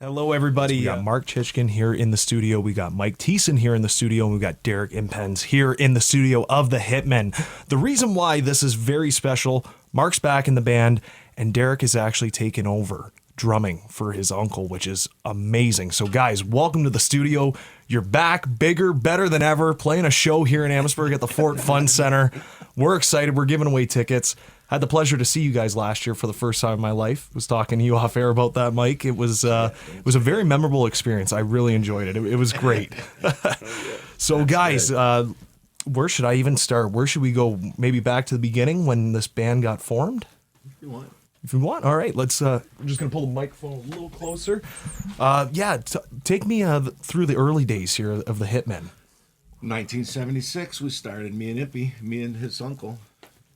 Hello, everybody. We got Mark Chichkin here in the studio. We got Mike Thiessen here in the studio. And we got Derek Impens here in the studio of the Hitmen. The reason why this is very special, Mark's back in the band, and Derek is actually taking over drumming for his uncle, which is amazing. So, guys, welcome to the studio. You're back, bigger, better than ever, playing a show here in Amherstburg at the Fort Fun Center. We're excited. We're giving away tickets. Had the pleasure to see you guys last year for the first time in my life. Was talking to you off air about that, Mike. It was a very memorable experience. I really enjoyed it. It was great. So, guys, where should I even start? Where should we go? Maybe back to the beginning when this band got formed? If you want. If you want. All right, let's. I'm just gonna pull the microphone a little closer. Take me through the early days here of the Hitmen. 1976, we started. Me and his uncle.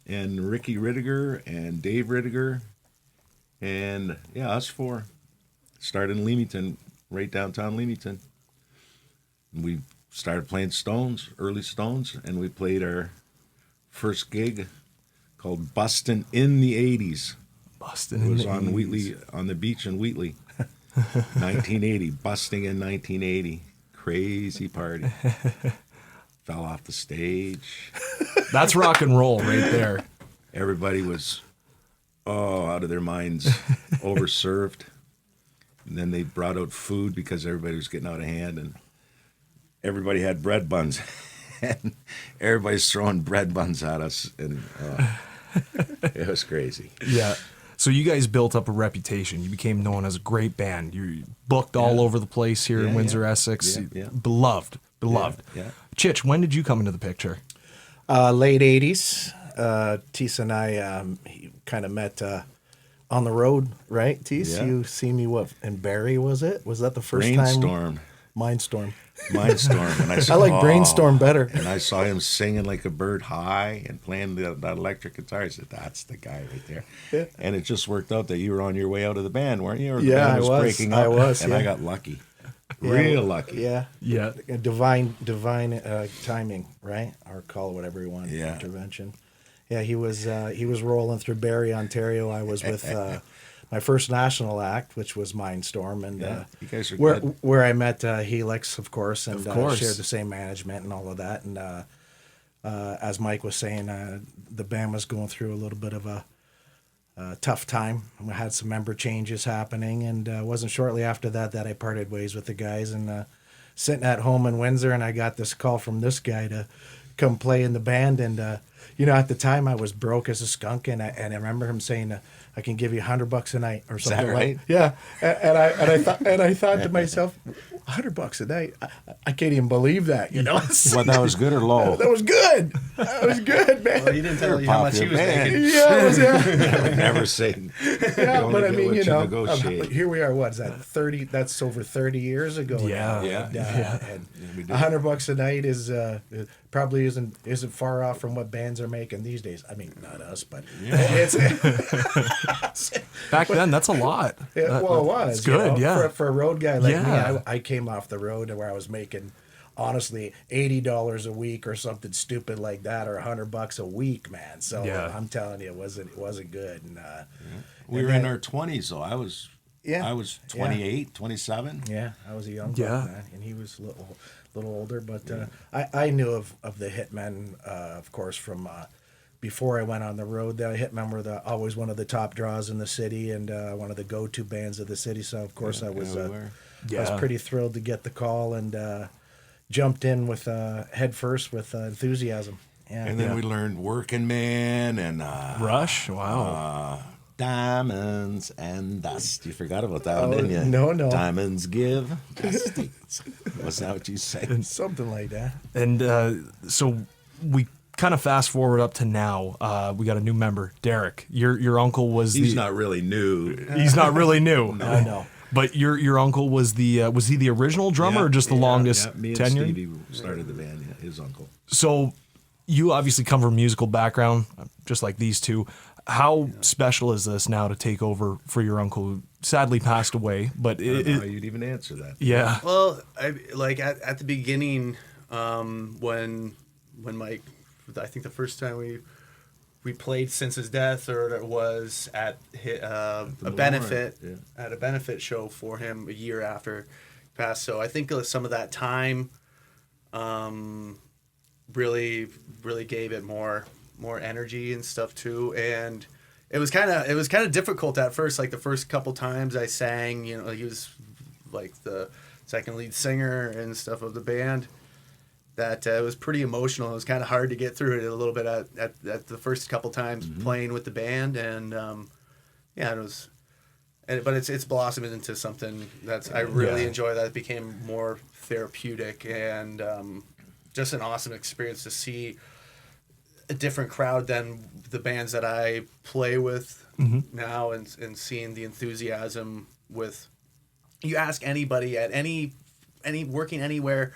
And Ricky Rittiger and Dave Rittiger, and us four started in Leamington, right downtown Leamington. We started playing early Stones, and we played our first gig called Bustin' in the 80s. Bustin' in the 80s. It was on Wheatley, on the beach in Wheatley, 1980. Busting in 1980. Crazy party. Fell off the stage. That's rock and roll right there. Everybody was, out of their minds, overserved. And then they brought out food because everybody was getting out of hand, and everybody had bread buns. And everybody's throwing bread buns at us, and it was crazy. Yeah. So you guys built up a reputation. You became known as a great band. You booked all over the place here in Windsor, Essex. Yeah. Beloved. Yeah. Chich, when did you come into the picture? Late 80s. Teese and I kind of met on the road, right, Teese? Yeah. You see me, in Barrie, was it? Was that the first Brainstorm. time? Mindstorm. And I like Brainstorm better. And I saw him singing like a bird high and playing that electric guitar. I said, that's the guy right there. Yeah. And it just worked out that you were on your way out of the band, weren't you? Or the band was breaking up. I was. And I got lucky. Real lucky. Yeah. Yeah. Divine timing, right? Or call it whatever you want. Yeah. Intervention. Yeah, he was rolling through Barrie, Ontario. I was with my first national act, which was Mindstorm, and you guys are good. Where I met Helix, of course, and course. shared the same management and all of that. And as Mike was saying, the band was going through a little bit of a tough time. We had some member changes happening, and it wasn't shortly after that I parted ways with the guys. And sitting at home in Windsor, and I got this call from this guy to come play in the band. And at the time I was broke as a skunk, and I remember him saying, I can give you $100 a night or something. Is that right? Yeah. And I thought to myself, $100 a night? I can't even believe that, Well, that was good or low? That was good. That was good, man. Well, he didn't tell you how much he was making. Yeah, it was, I would never say. Yeah, but I mean, negotiate. here we are. What is that? 30? That's over 30 years ago. Yeah. And $100 a night is probably isn't far off from what bands are making these days. I mean, not us, but it's Back then, that's a lot. it was. It's good, yeah. For a road guy like Yeah. me, I came off the road where I was making, honestly, $80 a week or something stupid like that, or $100 a week, man. So I'm telling you, it wasn't good. And we were in our 20s, though. I was 28, 27. Yeah, I was a young Yeah. buck, man, and he was a little older. But I knew of the Hitmen, of course, from before I went on the road. The Hitmen were always one of the top draws in the city, and one of the go-to bands of the city. So of course I was pretty thrilled to get the call, and jumped in with head first with enthusiasm. Yeah. And then we learned Working Man and Rush? Wow. Diamonds and Dust. You forgot about that one, didn't you? No. Diamonds give, dust takes. Wasn't that what you said? Something like that. And so we kind of fast forward up to now. We got a new member, Derek. Your uncle was He's not really new. He's not really new. I know. But your uncle was he the original drummer or just the longest me and tenure? Stevie started the band, his uncle. So you obviously come from a musical background, just like these two. How special is this now to take over for your uncle who sadly passed away? But I don't know how you'd even answer that. Yeah. Well, at the beginning, when Mike, I think the first time we we played since his death, or it was at a benefit at a benefit show for him a year after he passed. So I think some of that time really gave it more energy and stuff too. And it was kind of difficult at first. Like the first couple times I sang, you know, he was like the second lead singer and stuff of the band. That it was pretty emotional. It was kind of hard to get through it a little bit at the first couple times playing with the band, and it was. But it's blossomed into something that's I really enjoy. That it became more therapeutic and just an awesome experience to see a different crowd than the bands that I play with now, and seeing the enthusiasm with. You ask anybody at any working anywhere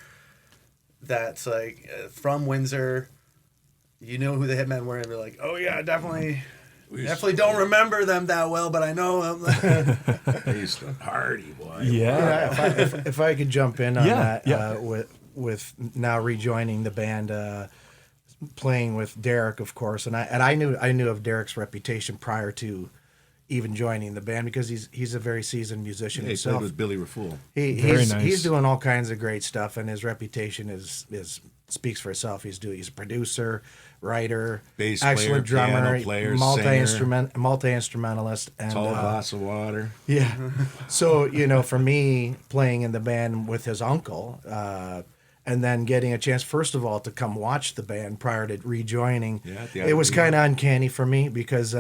that's like from Windsor, you know who the Hitmen were, and they're like, oh yeah, definitely don't remember them that well, but I know them. They used to party, boy. Yeah. If I could jump in on that, with now rejoining the band, playing with Derek, of course, and I knew of Derek's reputation prior to even joining the band, because he's a very seasoned musician himself. He played with Billy Rafool. He's doing all kinds of great stuff, and his reputation is speaks for itself. He's a producer, writer, bass excellent player, drummer, piano player, multi-instrumentalist, and tall glass of water. Yeah. So for me, playing in the band with his uncle, and then getting a chance, first of all, to come watch the band prior to rejoining, it was kind of uncanny for me, because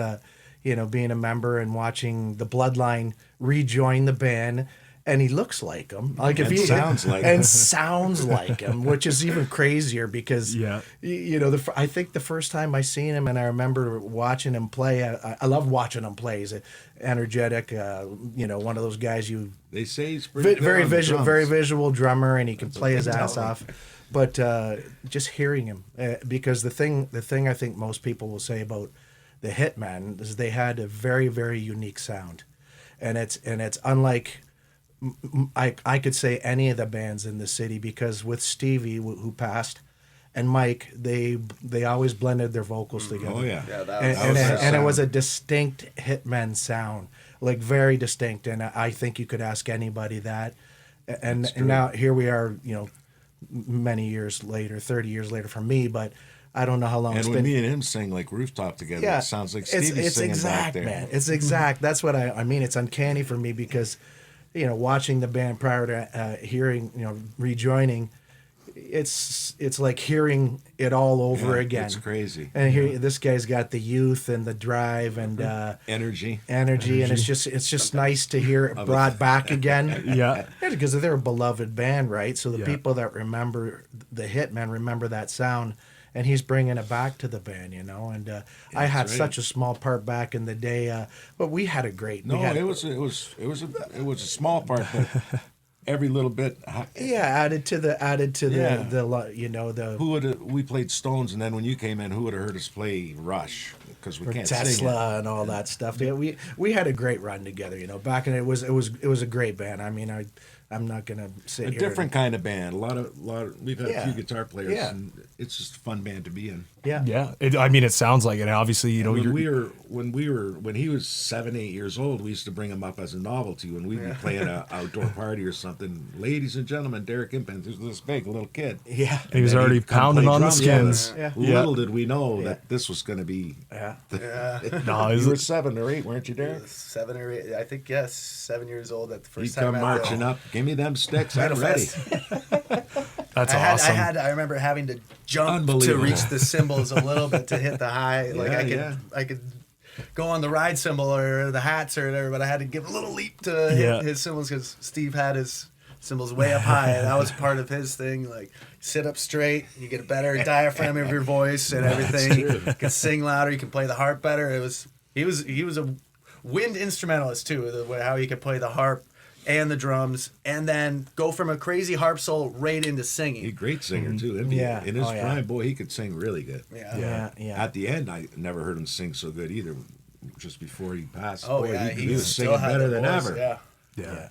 being a member and watching the Bloodline rejoin the band, and he looks like him, like if he sounds like and him. sounds like him, which is even crazier, because I think the first time I seen him, and I remember watching him play, I love watching him play. He's energetic, one of those guys They say he's pretty very good on visual, drums. very visual drummer, and he can play his ass off. But just hearing him, because the thing I think most people will say about the Hitmen is they had a very, very unique sound, and it's unlike I could say any of the bands in the city, because with Stevie, who passed, and Mike, they always blended their vocals together. Oh yeah, and it was a distinct Hitmen sound, like very distinct. And I think you could ask anybody that. And now here we are, many years later, 30 years later for me, but I don't know how long it's and been. when me and him sing like Rooftop together, it sounds like Stevie's singing exact, back there. Man. It's exact. That's what I mean. It's uncanny for me, because, watching the band prior to hearing, rejoining, it's like hearing it all over again. It's crazy. And here, this guy's got the youth and the drive and energy, and it's just nice to hear it brought back again. Yeah, because they're a beloved band, right? So the people that remember the Hitmen remember that sound. And he's bringing it back to the band, And I had such a small part back in the day, but we had a great. It was a small part, but every little bit. Added to the Who would we played Stones, and then when you came in, who would have heard us play Rush, because we can't sing Tesla and all that stuff. Yeah, we had a great run together, Back in it was a great band. I mean, I'm not gonna sit here. A different kind of band. A lot of we've had a few guitar players, and it's just a fun band to be in. Yeah. It sounds like it. Obviously, when he was 7, 8 years old, we used to bring him up as a novelty when we'd be playing an outdoor party or something. Ladies and gentlemen, Derek Impens, who's this big little kid. Yeah, he was already pounding on the skins. Little did we know that this was going to be. No, you were 7 or 8, weren't you, Derek? 7 or 8, I think. Yes, 7 years old at the first He'd time. come marching up. Give me them sticks. I'm ready. That's awesome. I remember having to jump to reach the cymbals a little bit to hit the high. Like I could go on the ride cymbal or the hats or whatever, but I had to give a little leap to hit his cymbals, because Steve had his cymbals way up high, and that was part of his thing. Like, sit up straight, you get a better diaphragm of your voice and everything. You can sing louder, you can play the harp better. He was a wind instrumentalist too. How he could play the harp and the drums, and then go from a crazy harp solo right into singing. He's a great singer too. In his prime, boy, he could sing really good. Yeah. At the end, I never heard him sing so good either. Just before he passed, he was singing better than ever. Yeah.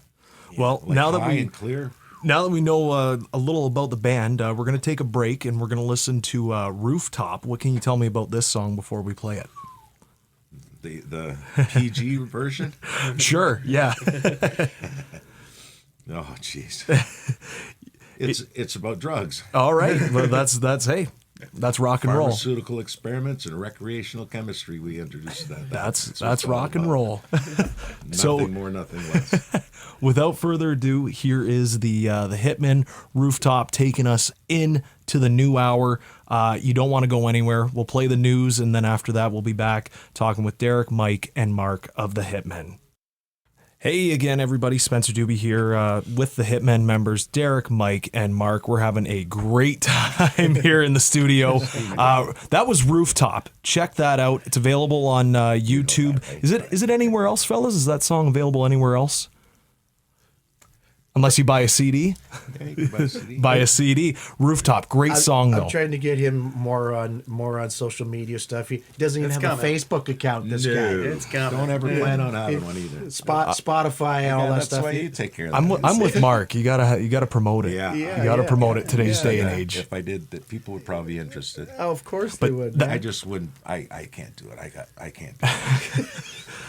Well, Like now that high we and clear. Now that we know a little about the band, we're going to take a break and we're going to listen to Rooftop. What can you tell me about this song before we play it? The PG version? Sure, yeah. Oh, jeez. It's about drugs. All right, well, that's rock and roll. Pharmaceutical experiments and recreational chemistry. We introduced that. That's rock and roll. Nothing more, nothing less. Without further ado, here is the Hitmen Rooftop taking us into the new hour. You don't want to go anywhere. We'll play the news, and then after that, we'll be back talking with Derek, Mike, and Mark of the Hitmen. Hey again, everybody. Spencer Duby here with the Hitmen members, Derek, Mike, and Mark. We're having a great time here in the studio. That was Rooftop. Check that out. It's available on YouTube. Is it anywhere else, fellas? Is that song available anywhere else? Unless you buy a CD. Yeah, you can buy a CD. Buy a CD. Rooftop. Great song, though. I'm trying to get him more on social media stuff. He doesn't even have a Facebook account, this guy. It's coming. Don't ever plan on having one either. Spotify and all that That's stuff. why you take care of that. I'm with Mark. You gotta promote it. Yeah. You gotta promote it today's day and age. If I did, that people would probably be interested. Oh, of course they would. I just wouldn't. I can't do it. I can't do it.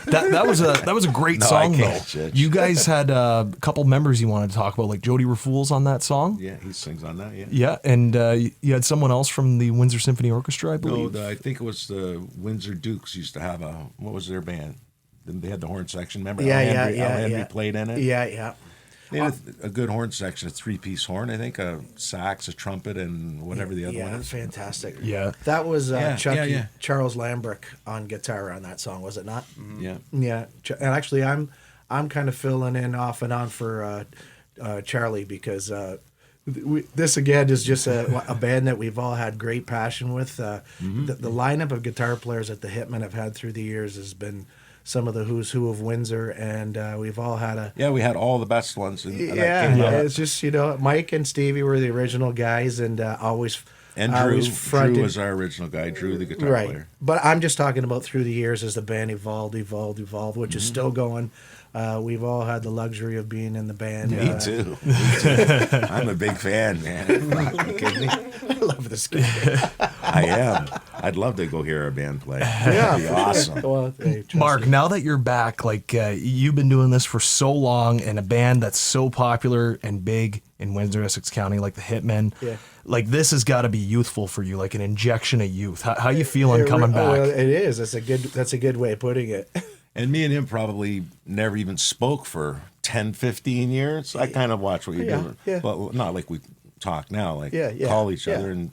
That was a great No, song, I can't, though. Judge. You guys had a couple members you wanted to talk about, like Jody Rafools on that song. Yeah, he sings on that. Yeah. Yeah, and you had someone else from the Windsor Symphony Orchestra, I believe. No, I think it was the Windsor Dukes used to have what was their band? They had the horn section. Remember? Yeah, Al Henry played in it. Yeah. They had a good horn section, a 3-piece horn. I think a sax, a trumpet, and whatever the other one is. Fantastic. Yeah. That was Chucky, yeah. Charles Lambrick on guitar on that song, was it not? Yeah. Yeah. And actually, I'm kind of filling in off and on for Charlie because this again is just a band that we've all had great passion with. The lineup of guitar players that the Hitmen have had through the years has been some of the who's who of Windsor, and we've all had we had all the best ones. It's just, Mike and Stevie were the original guys, and always. And Drew was our original guy. Drew, the guitar player. But I'm just talking about through the years as the band evolved, which is still going. We've all had the luxury of being in the band. Me too. I'm a big fan, man. You kidding me? I love this guy. I am. I'd love to go hear our band play. Yeah, That'd be awesome. Well, hey, Mark, me. now that you're back, like you've been doing this for so long, and a band that's so popular and big in Windsor, Essex County, like the Hitmen, like this has got to be youthful for you, like an injection of youth. How you feeling coming back? Well, it is. That's a good way of putting it. And me and him probably never even spoke for 10, 15 years. I kind of watch what you're doing. Yeah. Well, not like we talk now, like call each other and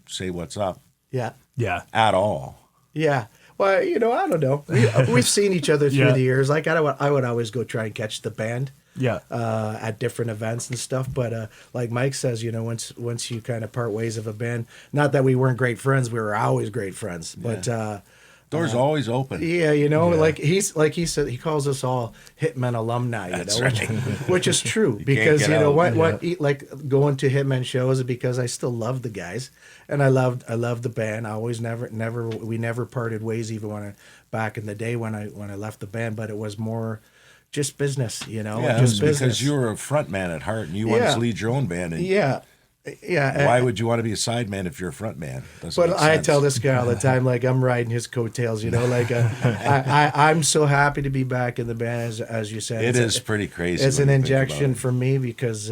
say what's up. Yeah. Yeah. At all. Yeah. Well, I don't know. We've seen each other through the years. Like I would always go try and catch the band. Yeah. At different events and stuff. But like Mike says, once you kind of part ways of a band, not that we weren't great friends, we were always great friends. But doors always open. Yeah, like he said, he calls us all Hitmen alumni. That's right. Which is true because like going to Hitmen shows is because I still love the guys and I loved the band. I always we never parted ways, even when back in the day when I left the band. But it was more just business, Yeah, just business. because you were a front man at heart and you wanted to lead your own band. And yeah. Why would you want to be a side man if you're a front man? But I tell this guy all the time, like I'm riding his coattails, like I'm so happy to be back in the band, as you said. It is pretty crazy. It's an injection for me because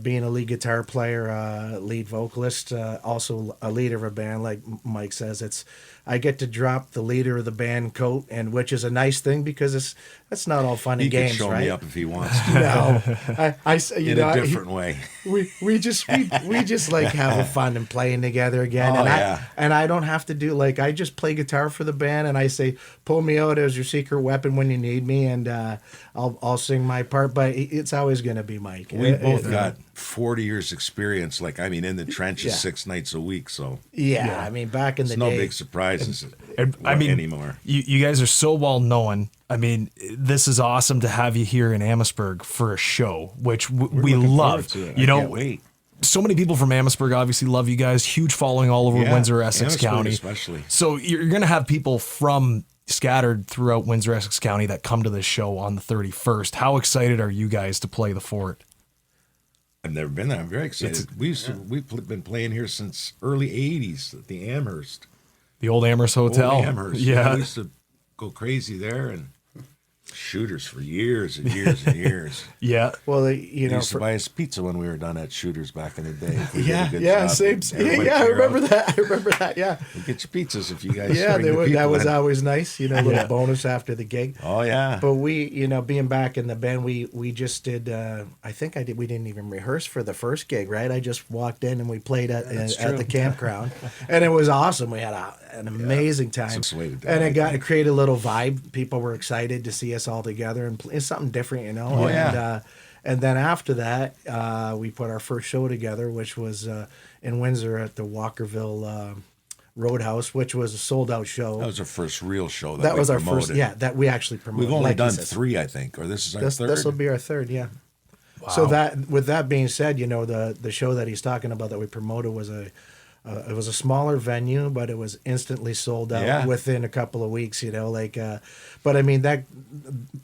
being a lead guitar player, lead vocalist, also a leader of a band, like Mike says, I get to drop the leader of the band coat, and which is a nice thing because that's not all fun and games, He can show right? me up if he wants to. No, in a different way. We just like having fun and playing together again. I don't have to do I just play guitar for the band, and I say pull me out as your secret weapon when you need me, and I'll sing my part. But it's always going to be Mike. We both got 40 years experience, in the trenches 6 nights a week. So I mean, back in the day, no big surprises anymore. You guys are so well known. I mean, this is awesome to have you here in Amherstburg for a show, which we love. I can't wait. So many people from Amherstburg obviously love you guys. Huge following all over Windsor, Essex County, especially. So you're going to have people from scattered throughout Windsor, Essex County that come to this show on the 31st. How excited are you guys to play the Fort? I've never been there. I'm very excited. We've been playing here since early '80s at the Amherst. The old Amherst Hotel. Old Amherst. Yeah. We used to go crazy there and Shooters for years and years and years. Yeah. Well, They used to buy us pizza when we were done at Shooters back in the day. If we did a good job. Same. Yeah, I remember that. Yeah. We'll get your pizzas if you guys. Yeah, bring the that people was in. always nice. A little bonus after the gig. Oh yeah. But we, being back in the band, we just did. I think we didn't even rehearse for the first gig, right? I just walked in and we played at the campground, and it was awesome. We had an amazing time, and it created a little vibe. People were excited to see us all together, and it's something different, Oh, and then after that, we put our first show together, which was in Windsor at the Walkerville Roadhouse, which was a sold-out show. That was our first real show. That was our promoted. first. Yeah, that we actually promoted. We've only done 3, I think, or this is our third. This will be our third. Yeah. Wow. So with that being said, the show that he's talking about that we promoted was it was a smaller venue, but it was instantly sold out within a couple of weeks. But I mean that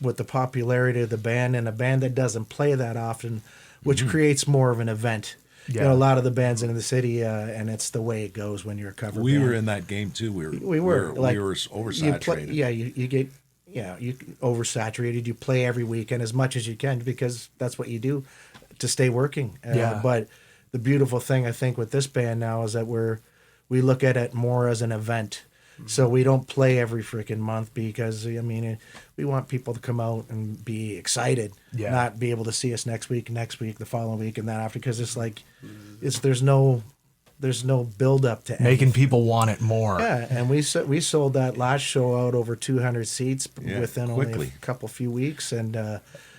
with the popularity of the band and a band that doesn't play that often, which creates more of an event. Yeah. A lot of the bands in the city, and it's the way it goes when you're a cover We band. were in that game too. We were Like, oversaturated. You get you oversaturated. You play every weekend as much as you can because that's what you do to stay working. But the beautiful thing I think with this band now is that we look at it more as an event. So we don't play every freaking month because we want people to come out and be excited, not be able to see us next week, the following week, and that after, because it's like there's no build up to making people want it more. Yeah, and we sold that last show out over 200 seats within only a few weeks, and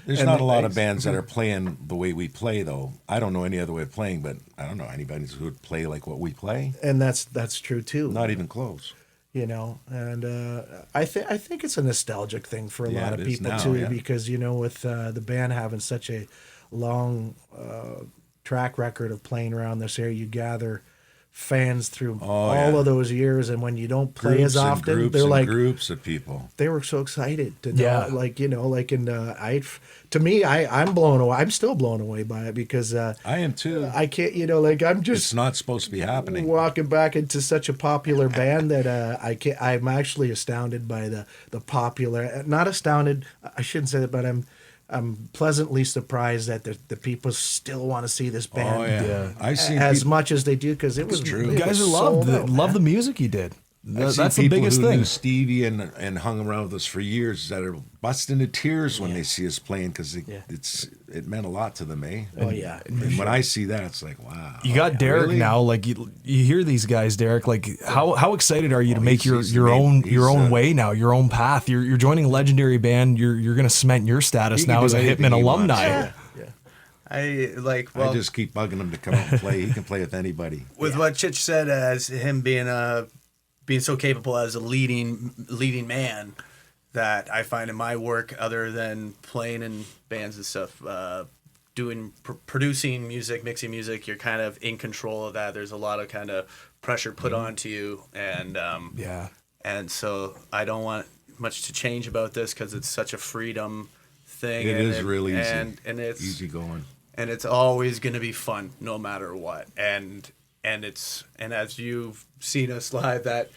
there's not a lot of bands that are playing the way we play, though. I don't know any other way of playing, but I don't know anybody who would play like what we play. And that's true too. Not even close. And I think it's a nostalgic thing for a lot of people too, because with the band having such a long track record of playing around this area, you gather fans through all of those years, and when you don't play as often, they're like groups of people. They were so excited to know, to me, I'm blown away. I'm still blown away by it because I am too. I can't, I'm just. It's not supposed to be happening. Walking back into such a popular band that I can't. I'm actually astounded by the popular. Not astounded. I shouldn't say that, but I'm pleasantly surprised that the people still want to see this band. Oh yeah, I've seen as much as they do because it was true. You guys love the music he did. That's the biggest who thing. Knew Stevie and hung around with us for years that are busting into tears when they see us playing because it meant a lot to them, eh? Oh yeah. And when I see that, it's like, wow. You got Derek really? now. Like you hear these guys, Derek. Like how excited are you to make your own way now, your own path? You're joining a legendary band. You're going to cement your status now as a Hitmen alumni. Yeah. I just keep bugging him to come out and play. He can play with anybody. With what Chich said, as him being so capable as a leading man, that I find in my work, other than playing in bands and stuff, producing music, mixing music, you're kind of in control of that. There's a lot of kind of pressure put onto you, and and so I don't want much to change about this because it's such a freedom thing. It is really easy, and it's easy going, and it's always going to be fun no matter what. And as you've seen us live, that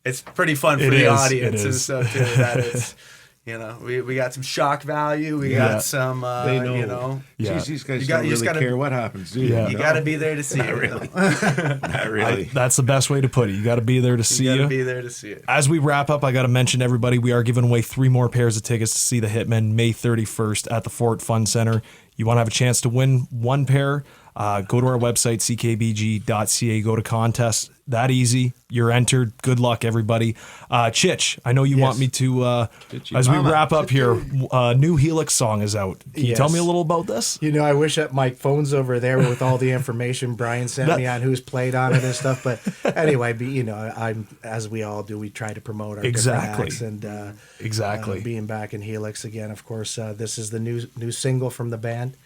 it's pretty fun for the audience and stuff too. That it's we got some shock value. We got some they know. Geez, these guys don't really care what happens, do you? Yeah. You got to be there to see it. Really. Not really. That's the best way to put it. You got to be there to see it. You got to be there to see it. As we wrap up, I got to mention everybody, we are giving away 3 more pairs of tickets to see the Hitmen May 31st at the Fort Fun Center. You want to have a chance to win 1 pair? Go to our website, ckbg.ca, go to contest. That easy. You're entered. Good luck, everybody. Chich, I know you want me to, as we wrap up here, new Helix song is out. Can you tell me a little about this? I wish that my phone's over there with all the information Brian sent me on who's played on it and stuff. But anyway, I'm, as we all do, we try to promote our different acts and being back in Helix again. Of course, this is the new single from the band.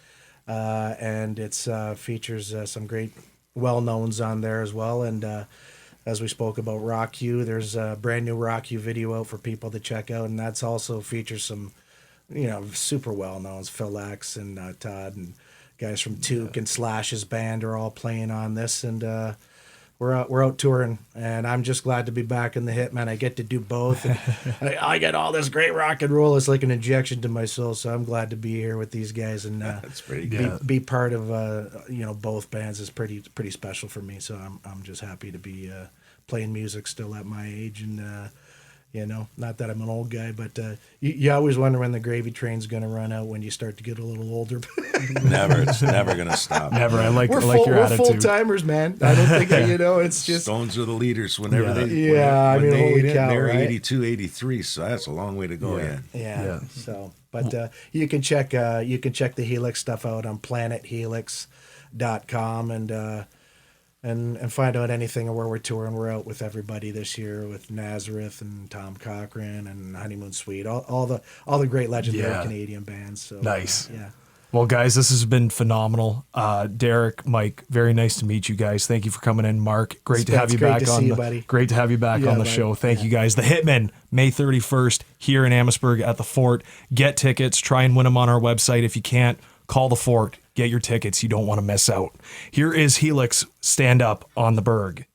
And it's features some great well-knowns on there as well. And as we spoke about Rock You, there's a brand new Rock You video out for people to check out, and that's also features some, super well-knowns, Phil X and Todd, and guys from Took and Slash's band are all playing on this, and we're out touring, and I'm just glad to be back in the Hitmen. I get to do both, and I get all this great rock and roll. It's like an injection to my soul, so I'm glad to be here with these guys, and That's pretty good. be part of both bands is pretty special for me. So I'm just happy to be playing music still at my age, and not that I'm an old guy, but you always wonder when the gravy train's going to run out when you start to get a little older. It's never going to stop. Never. I like your we're attitude. full timers, man. I don't think it's just. Stones are the leaders whenever they Yeah, when they holy hit it, cow, they're right? 82, 83, so that's a long way to go in. Yeah. So, but you can check the Helix stuff out on planethelix.com and find out anything of where we're touring. We're out with everybody this year with Nazareth and Tom Cochran and Honeymoon Suite, all the great legendary Canadian bands. So Nice. Yeah. Well, guys, this has been phenomenal. Derek, Mike, very nice to meet you guys. Thank you for coming in. Mark, great to have you back on the show. Thank you guys. The Hitmen, May 31st here in Amherstburg at the Fort. Get tickets. Try and win them on our website. If you can't, call the Fort. Get your tickets. You don't want to miss out. Here is Helix, Stand Up on the Berg.